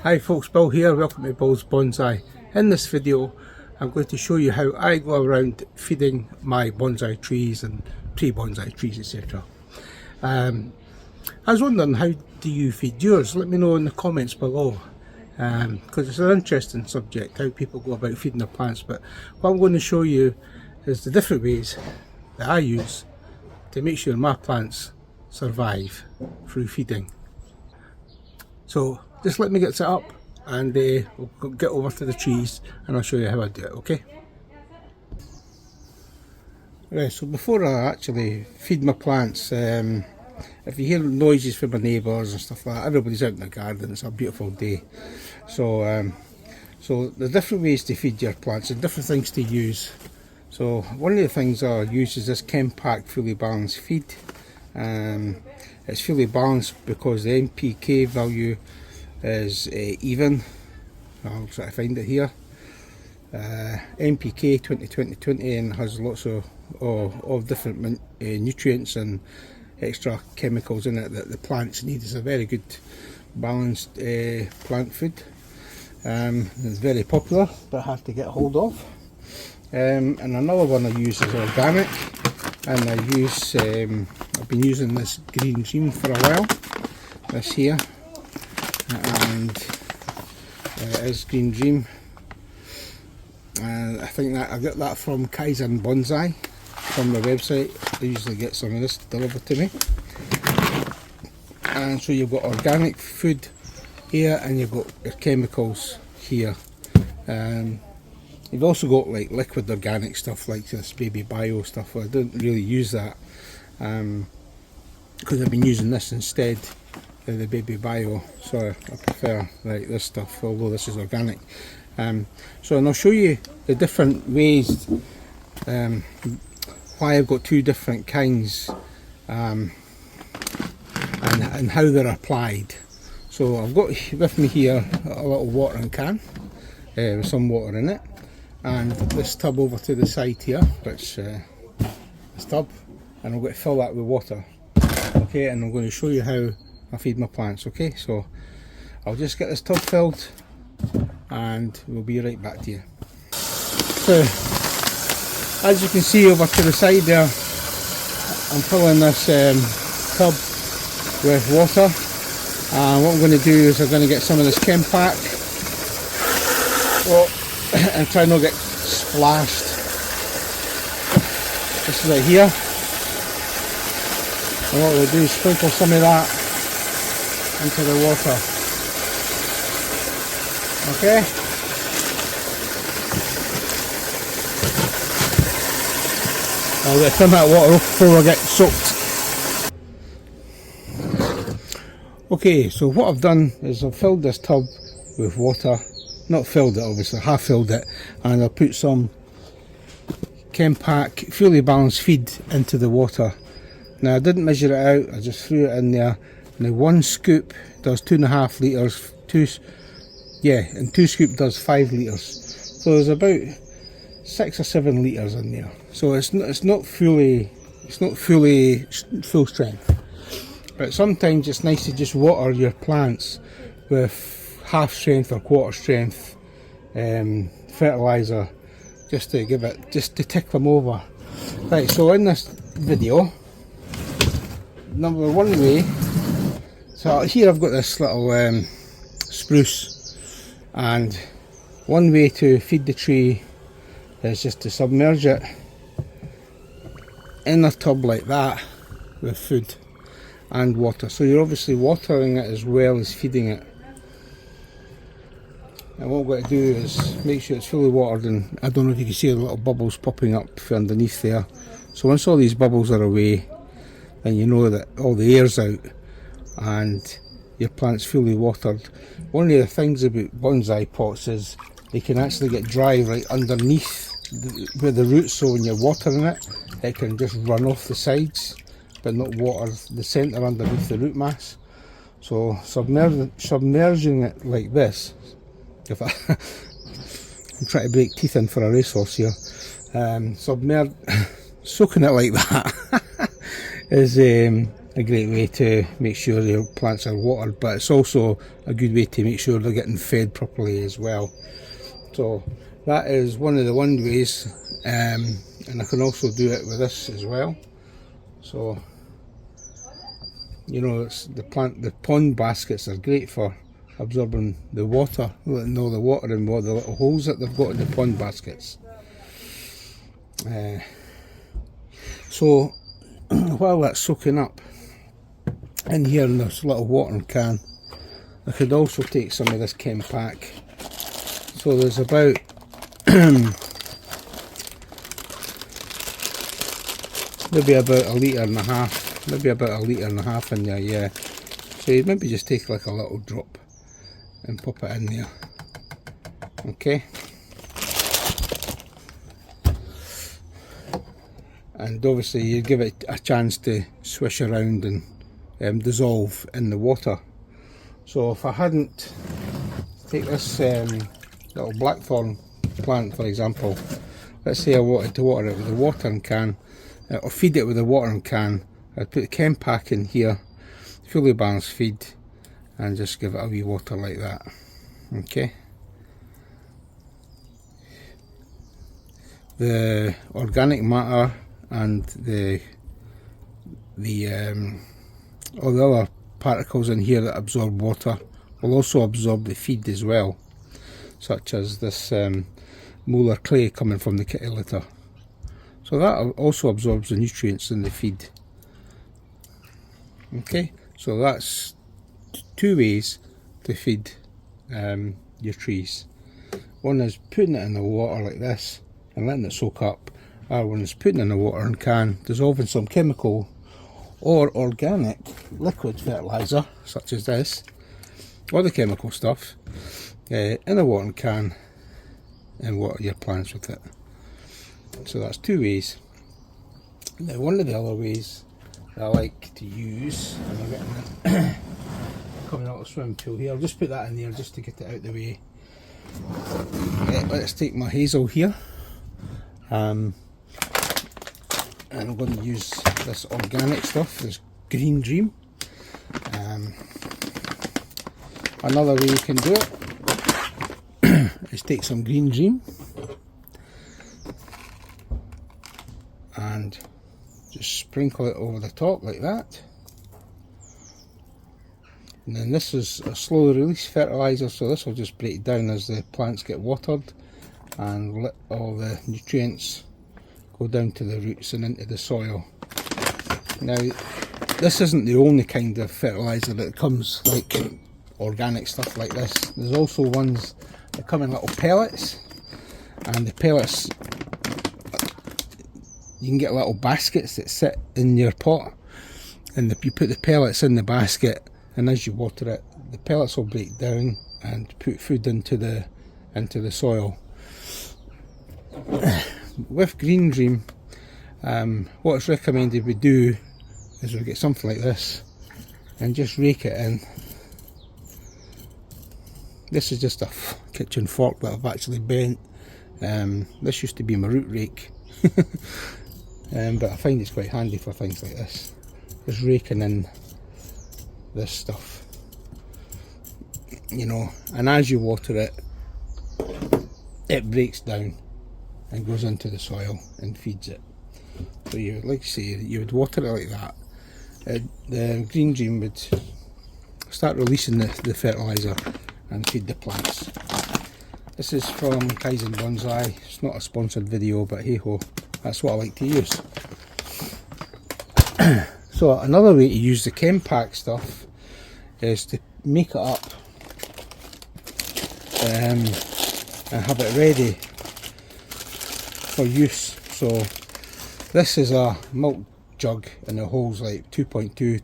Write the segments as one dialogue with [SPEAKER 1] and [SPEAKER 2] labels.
[SPEAKER 1] Hi folks, Bill here, welcome to Bill's Bonsai. In this video I'm going to show you how I go around feeding my bonsai trees and pre-bonsai trees, etc. I was wondering, how do you feed yours? Let me know in the comments below, because it's an interesting subject, how people go about feeding their plants. But what I'm going to show you is the different ways that I use to make sure my plants survive through feeding. So just let me get set up and we'll get over to the trees and I'll show you how I do it, okay? Right, so before I actually feed my plants, if you hear noises from my neighbours and stuff like that, everybody's out in the garden, it's a beautiful day. So so the different ways to feed your plants and different things to use. So one of the things I use is this Chem Pack fully balanced feed. It's fully balanced because the NPK value is even. I'll try to find it here. NPK 20-20-20, and has lots of different nutrients and extra chemicals in it that the plants need. It's a very good balanced plant food. It's very popular but hard to get hold of. And another one I use is organic, and I've been using this Green Dream for a while. This here, and it is Green Dream, and I think that I got that from Kaizen Bonsai from their website. They usually get some of this delivered to me. And so you've got organic food here and you've got your chemicals here. You've also got like liquid organic stuff like this baby bio stuff. I don't really use that because I've been using this instead of the baby bio, so I prefer like this stuff, although this is organic. So and I'll show you the different ways why I've got two different kinds and how they're applied. So I've got with me here a little watering can with some water in it, and this tub over to the side here, which this tub, and I'm going to fill that with water. Okay, and I'm going to show you how I feed my plants. Okay, so I'll just get this tub filled and we'll be right back to you. So as you can see over to the side there, I'm filling this tub with water, and what I'm going to do is I'm going to get some of this Chem Pack and try not to get splashed. This is right here, and what we'll do is sprinkle some of that into the water. Okay, I'll get some of that water off before I get soaked. Okay, so what I've done is I've filled this tub with water. Not filled it obviously, half filled it, and I'll put some Chem Pack fully balanced feed into the water. Now I didn't measure it out, I just threw it in there. Now one scoop does 2.5 litres, and 2 scoops does 5 litres. So there's about 6 or 7 litres in there. So it's not fully full strength. But sometimes it's nice to just water your plants with half strength or quarter strength fertilizer, just to tick them over. Right, so in this video, number one way, so here I've got this little spruce, and one way to feed the tree is just to submerge it in a tub like that with food and water. So you're obviously watering it as well as feeding it. And what I'm going to do is make sure it's fully watered, and I don't know if you can see the little bubbles popping up underneath there. So once all these bubbles are away, then you know that all the air's out and your plant's fully watered. One of the things about bonsai pots is they can actually get dry right underneath where the roots, so when you're watering it, it can just run off the sides but not water the centre underneath the root mass. So submerging it like this, if I'm trying to break teeth in for a racehorse here, soaking it like that is a great way to make sure your plants are watered, but it's also a good way to make sure they're getting fed properly as well. So that is one of the ways, and I can also do it with this as well. So, you know, the pond baskets are great for absorbing the water, letting all the water in all the little holes that they've got in the pond baskets. So while that's soaking up in here in this little watering can, I could also take some of this chem pack. So there's about maybe about a litre and a half, in there, yeah. So you maybe just take like a little drop and pop it in there. Okay. And obviously you give it a chance to swish around and dissolve in the water. So if I hadn't, take this little blackthorn plant for example, let's say I wanted to water it with a watering can, or feed it with a watering can, I'd put the chem pack in here, fully balanced feed, and just give it a wee water like that. Okay. The organic matter and all the other particles in here that absorb water will also absorb the feed as well, such as this molar clay coming from the kitty litter. So that also absorbs the nutrients in the feed. Okay, so that's two ways to feed your trees. One is putting it in the water like this and letting it soak up. Other one is putting it in a watering can, dissolving some chemical or organic liquid fertilizer such as this, or the chemical stuff, in a watering can, and water your plants with it. So that's two ways. Now one of the other ways that I like to use, and I'm getting coming out of the swimming pool here, I'll just put that in there just to get it out of the way. Let's take my hazel here, and I'm going to use this organic stuff, this Green Dream. Another way you can do it is take some Green Dream and just sprinkle it over the top like that. And then this is a slow release fertilizer, so this will just break down as the plants get watered and let all the nutrients go down to the roots and into the soil. Now this isn't the only kind of fertilizer that comes, like organic stuff like this. There's also ones that come in little pellets, and the pellets, you can get little baskets that sit in your pot, and you put the pellets in the basket, and as you water it, the pellets will break down and put food into the soil. With Green Dream, what's recommended we do is we get something like this and just rake it in. This is just a kitchen fork that I've actually bent. This used to be my root rake, but I find it's quite handy for things like this. Just raking in this stuff, you know, and as you water it, it breaks down and goes into the soil and feeds it. So you, like I say, you would water it like that. The Green Dream would start releasing the fertilizer and feed the plants. This is from Kaizen Bonsai. It's not a sponsored video, but hey ho, that's what I like to use. So another way to use the chem pack stuff is to make it up and have it ready for use. So this is a milk jug and it holds like 2.2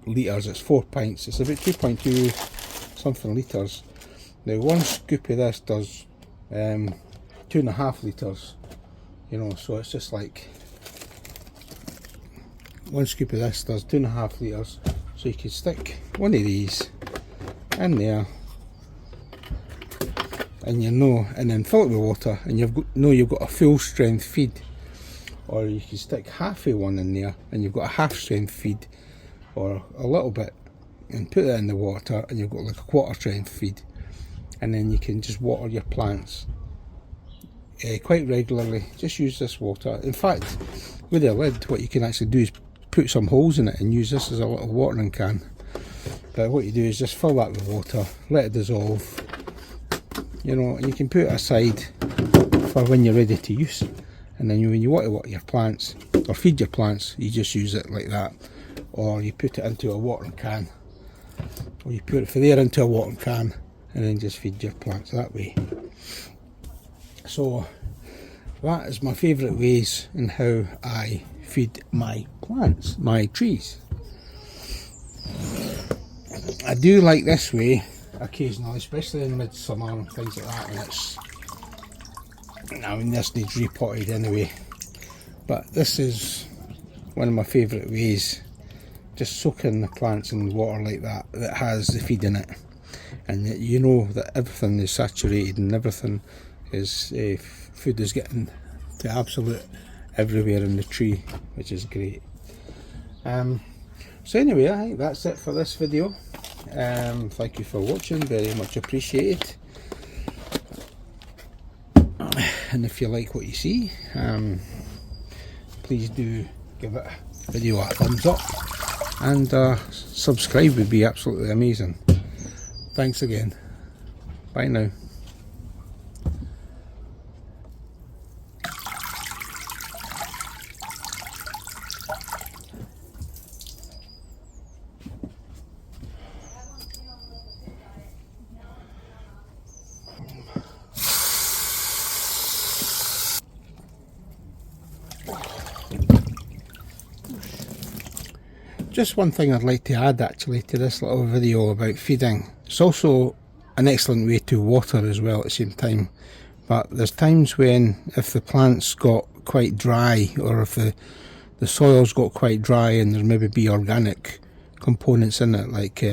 [SPEAKER 1] litres, it's 4 pints, it's about 2.2 something litres. Now one scoop of this does 2.5 litres, you know, so it's just like one scoop of this does 2.5 litres. So you can stick one of these in there, and and then fill it with water, and you've got a full strength feed. Or you can stick half of one in there and you've got a half strength feed, or a little bit and put it in the water, and you've got like a quarter strength feed, and then you can just water your plants quite regularly. Just use this water. In fact, with the lid, what you can actually do is put some holes in it and use this as a little watering can. But what you do is just fill that with water, let it dissolve, you know, and you can put it aside for when you're ready to use. And then when you want to water your plants or feed your plants, you just use it like that, or you put it into a watering can, or you put it from there into a watering can and then just feed your plants that way. So that is my favourite ways in how I feed my plants, my trees. I do like this way occasionally, especially in midsummer and things like that, when it's, I mean, this needs repotted anyway, but this is one of my favourite ways, just soaking the plants in water like that, that has the feed in it, and you know that everything is saturated and everything is, food is getting to absolute everywhere in the tree, which is great. So anyway, I think that's it for this video. Thank you for watching, very much appreciated. And if you like what you see, please do give it a video a thumbs up, and subscribe would be absolutely amazing. Thanks again. Bye now. Just one thing I'd like to add actually to this little video about feeding. It's also an excellent way to water as well at the same time. But there's times when, if the plants got quite dry, or if the soil's got quite dry and there maybe be organic components in it, like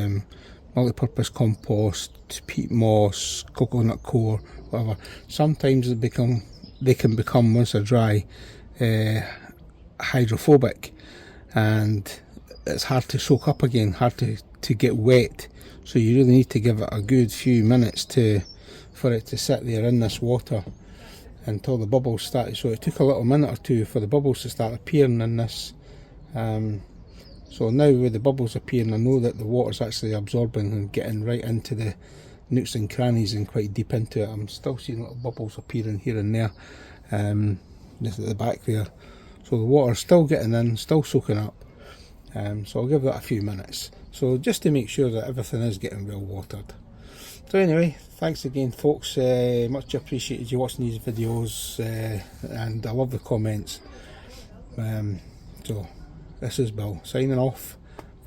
[SPEAKER 1] multi-purpose compost, peat moss, coconut coir, whatever, sometimes they can become, once they're dry, hydrophobic, and it's hard to soak up again, hard to get wet. So you really need to give it a good few minutes for it to sit there in this water until the bubbles started. So it took a little minute or two for the bubbles to start appearing in this. So now with the bubbles appearing, I know that the water's actually absorbing and getting right into the nooks and crannies and quite deep into it. I'm still seeing little bubbles appearing here and there, just at the back there. So the water's still getting in, still soaking up. So I'll give that a few minutes, so just to make sure that everything is getting well watered. So anyway, thanks again folks, much appreciated you watching these videos, and I love the comments. So this is Bill signing off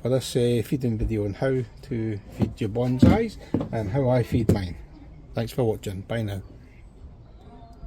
[SPEAKER 1] for this feeding video on how to feed your bonsais and how I feed mine. Thanks for watching, bye now.